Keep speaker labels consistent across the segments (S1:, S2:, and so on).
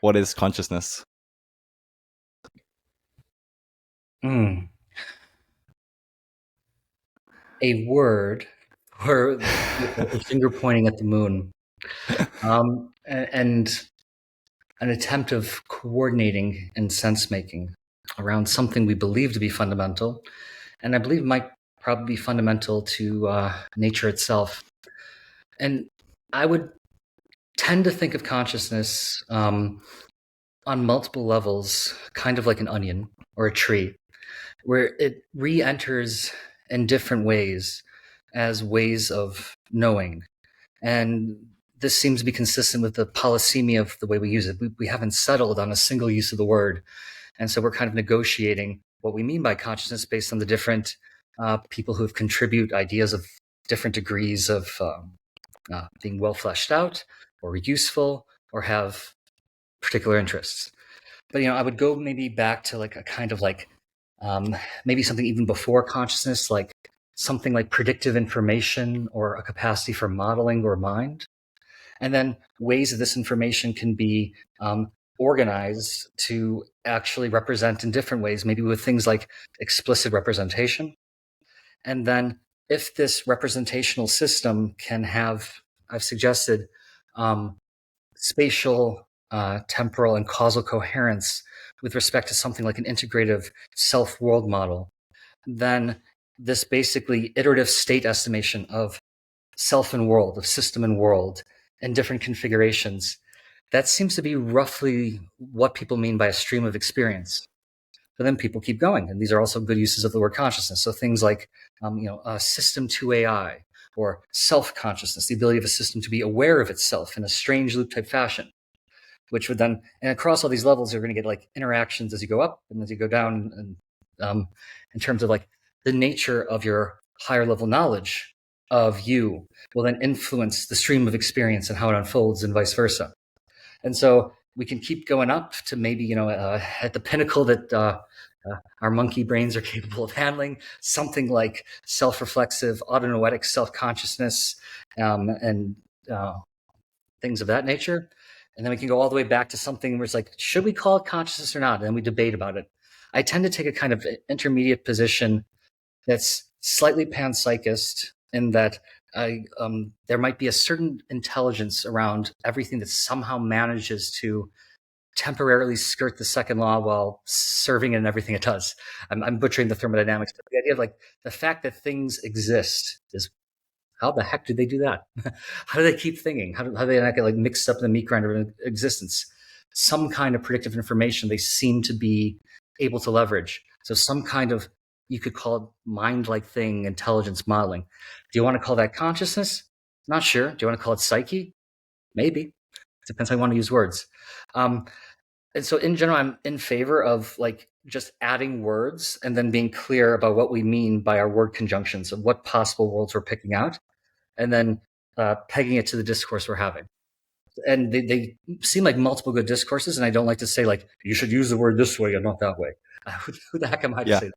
S1: What is consciousness?
S2: Mm. A word, or with a finger pointing at the moon, and an attempt of coordinating and sense making around something we believe to be fundamental, and I believe might probably be fundamental to nature itself. And I would tend to think of consciousness on multiple levels, kind of like an onion or a tree, where it re enters in different ways as ways of knowing. And this seems to be consistent with the polysemia of the way we use it. We haven't settled on a single use of the word. And so we're kind of negotiating what we mean by consciousness based on the different people who have contribute ideas of different degrees of being well fleshed out or useful or have particular interests. But I would go maybe back to like a kind of like maybe something even before consciousness, like something like predictive information or a capacity for modeling or mind. And then ways that this information can be organized to actually represent in different ways, maybe with things like explicit representation. And then if this representational system can have, I've suggested, um, spatial, temporal, and causal coherence with respect to something like an integrative self-world model, then this basically iterative state estimation of self and world, of system and world, in different configurations, that seems to be roughly what people mean by a stream of experience. But then people keep going, and these are also good uses of the word consciousness. So things like, system to AI or self-consciousness, the ability of a system to be aware of itself in a strange loop type fashion, which would then, and across all these levels, you're going to get like interactions as you go up and as you go down, and in terms of like the nature of your higher level knowledge of you will then influence the stream of experience and how it unfolds, and vice versa. And so we can keep going up to maybe at the pinnacle that our monkey brains are capable of handling, something like self-reflexive autonoetic self-consciousness, and things of that nature. And then we can go all the way back to something where it's like, should we call it consciousness or not? And then we debate about it. I tend to take a kind of intermediate position that's slightly panpsychist in that there might be a certain intelligence around everything that somehow manages to temporarily skirt the second law while serving in everything it does. I'm butchering the thermodynamics, but the idea of like the fact that things exist is, how the heck do they do that? How do they keep thinking? How do they not get like mixed up in the meat grinder of existence? Some kind of predictive information they seem to be able to leverage. So some kind of, you could call it mind-like thing, intelligence modeling. Do you want to call that consciousness? Not sure. Do you want to call it psyche? Maybe. It depends how you want to use words. And so in general, I'm in favor of like just adding words and then being clear about what we mean by our word conjunctions of what possible worlds we're picking out, and then pegging it to the discourse we're having. And they seem like multiple good discourses, and I don't like to say like you should use the word this way and not that way. Who the heck am I to
S1: Yeah.
S2: say that?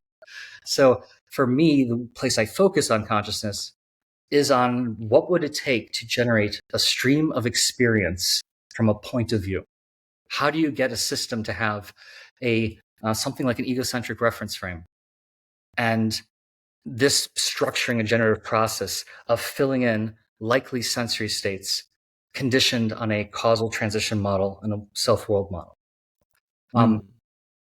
S2: So for me, the place I focus on consciousness is on what would it take to generate a stream of experience from a point of view. How do you get a system to have a something like an egocentric reference frame, and this structuring a generative process of filling in likely sensory states conditioned on a causal transition model and a self-world model.
S1: Mm.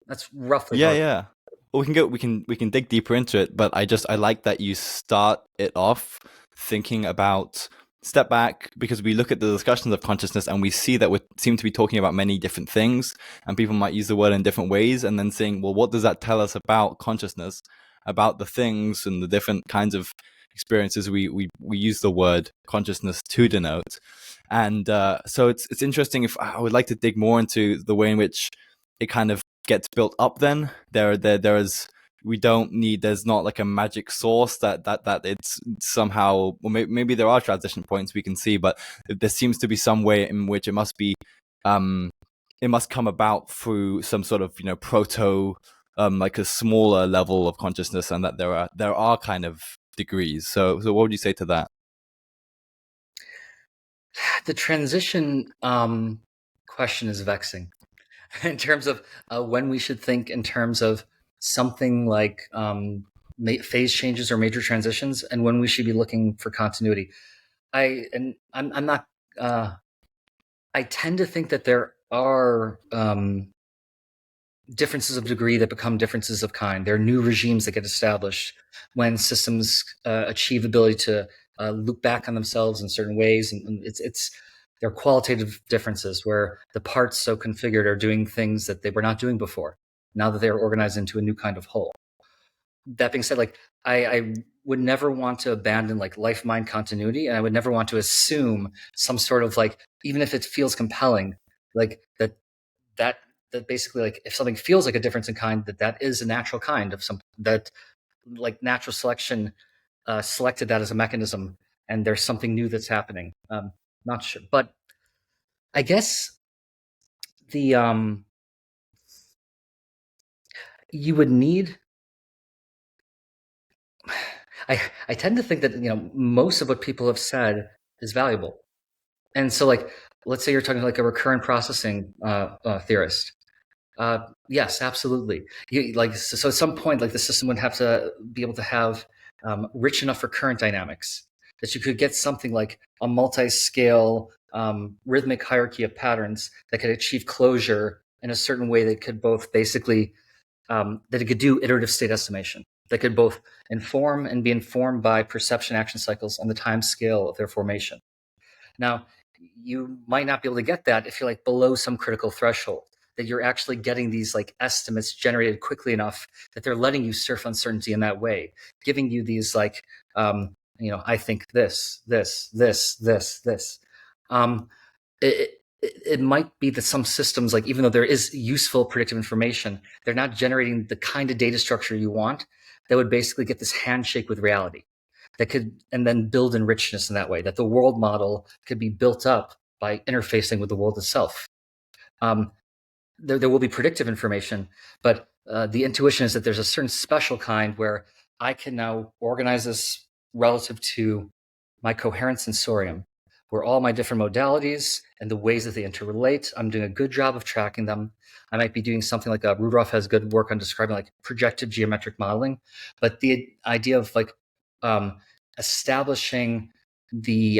S2: That's roughly
S1: Yeah,
S2: how.
S1: yeah. Well, we can dig deeper into it, but I like that you start it off thinking about step back, because we look at the discussions of consciousness and we see that we seem to be talking about many different things, and people might use the word in different ways, and then saying, well, what does that tell us about consciousness, about the things and the different kinds of experiences we use the word consciousness to denote. And so it's interesting. If I would like to dig more into the way in which it kind of gets built up, then there is, we don't need, there's not like a magic source that it's somehow, well, maybe there are transition points we can see, but there seems to be some way in which it must be, it must come about through some sort of proto, like a smaller level of consciousness, and that there are kind of degrees. So what would you say to that?
S2: The transition question is vexing. in terms of when we should think in terms of something like phase changes or major transitions, and when we should be looking for continuity. I'm not. I tend to think that there are differences of degree that become differences of kind. There are new regimes that get established when systems achieve the ability to loop back on themselves in certain ways, and it's there are qualitative differences where the parts so configured are doing things that they were not doing before. Now that they are organized into a new kind of whole. That being said, like I would never want to abandon like life mind continuity, and I would never want to assume some sort of like, even if it feels compelling, like that that basically, like, if something feels like a difference in kind, that is a natural kind of some, that like natural selection selected that as a mechanism, and there's something new that's happening. Not sure, but I guess the you would need. I tend to think that most of what people have said is valuable, and so like, let's say you're talking like a recurrent processing theorist. Yes, absolutely. So at some point, like the system would have to be able to have rich enough recurrent dynamics that you could get something like a multi-scale rhythmic hierarchy of patterns that could achieve closure in a certain way that could both basically that it could do iterative state estimation, that could both inform and be informed by perception action cycles on the time scale of their formation. Now, you might not be able to get that if you're like below some critical threshold, that you're actually getting these like estimates generated quickly enough that they're letting you surf uncertainty in that way, giving you these like, I think this. Um, it might be that some systems, like, even though there is useful predictive information, they're not generating the kind of data structure you want that would basically get this handshake with reality, that could, and then build in richness in that way, that the world model could be built up by interfacing with the world itself. There will be predictive information, but the intuition is that there's a certain special kind where I can now organize this relative to my coherent sensorium, where all my different modalities and the ways that they interrelate, I'm doing a good job of tracking them. I might be doing something like Rudolph has good work on describing like projected geometric modeling, but the idea of like establishing the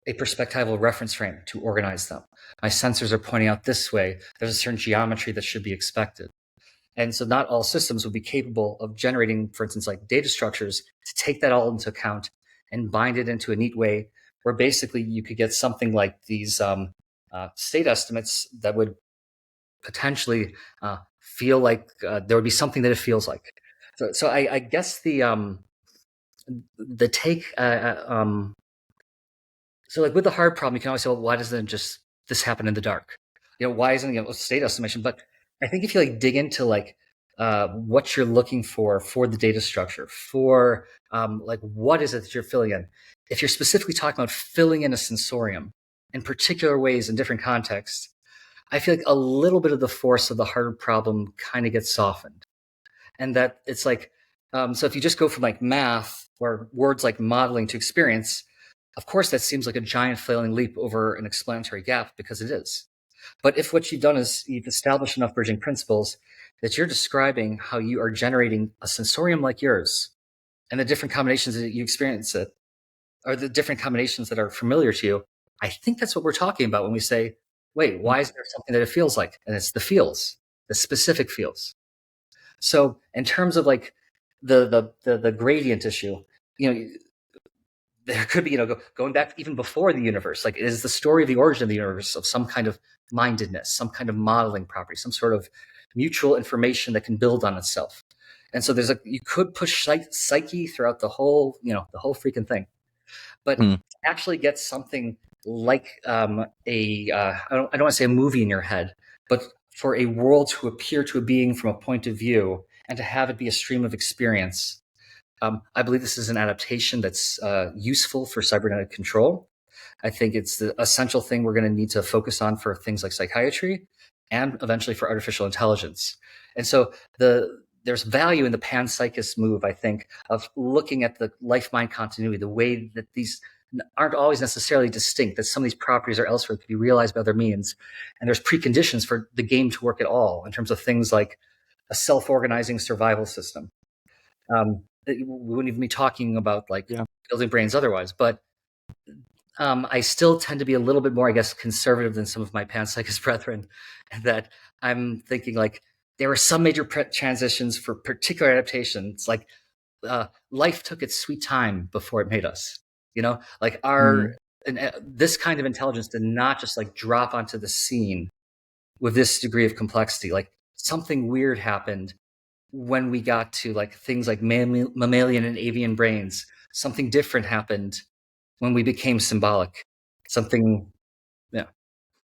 S2: a perspectival reference frame to organize them. My sensors are pointing out this way. There's a certain geometry that should be expected. And so not all systems would be capable of generating, for instance, like data structures to take that all into account and bind it into a neat way where basically you could get something like these state estimates that would potentially feel like there would be something that it feels like. So I guess the take so like with the hard problem, you can always say, well, why doesn't just this happen in the dark? Why isn't state estimation? But I think if you like dig into like what you're looking for the data structure, for like what is it that you're filling in? If you're specifically talking about filling in a sensorium in particular ways in different contexts, I feel like a little bit of the force of the hard problem kind of gets softened, and that it's like so if you just go from like math or words like modeling to experience, of course, that seems like a giant flailing leap over an explanatory gap, because it is. But if what you've done is you've established enough bridging principles that you're describing how you are generating a sensorium like yours, and the different combinations that you experience it, or the different combinations that are familiar to you, I think that's what we're talking about when we say, wait, why is there something that it feels like? And it's the feels, the specific feels. So in terms of like the gradient issue, there could be, going back even before the universe, like, it is the story of the origin of the universe of some kind of mindedness, some kind of modeling property, some sort of mutual information that can build on itself. And so you could push psyche throughout the whole, the whole freaking thing. But
S1: Hmm.
S2: to actually get something like I don't want to say a movie in your head, but for a world to appear to a being from a point of view and to have it be a stream of experience, I believe this is an adaptation that's useful for cybernetic control. I think it's the essential thing we're going to need to focus on for things like psychiatry and eventually for artificial intelligence. And so there's value in the panpsychist move, I think, of looking at the life-mind continuity, the way that these aren't always necessarily distinct, that some of these properties are elsewhere, could be realized by other means. And there's preconditions for the game to work at all in terms of things like a self-organizing survival system. We wouldn't even be talking about like
S1: Yeah.
S2: building brains otherwise, but I still tend to be a little bit more, I guess, conservative than some of my panpsychist brethren, that I'm thinking like there were some major transitions for particular adaptations. Like life took its sweet time before it made us. Like this kind of intelligence did not just like drop onto the scene with this degree of complexity. Like something weird happened when we got to like things like mammalian and avian brains. Something different happened when we became symbolic. Something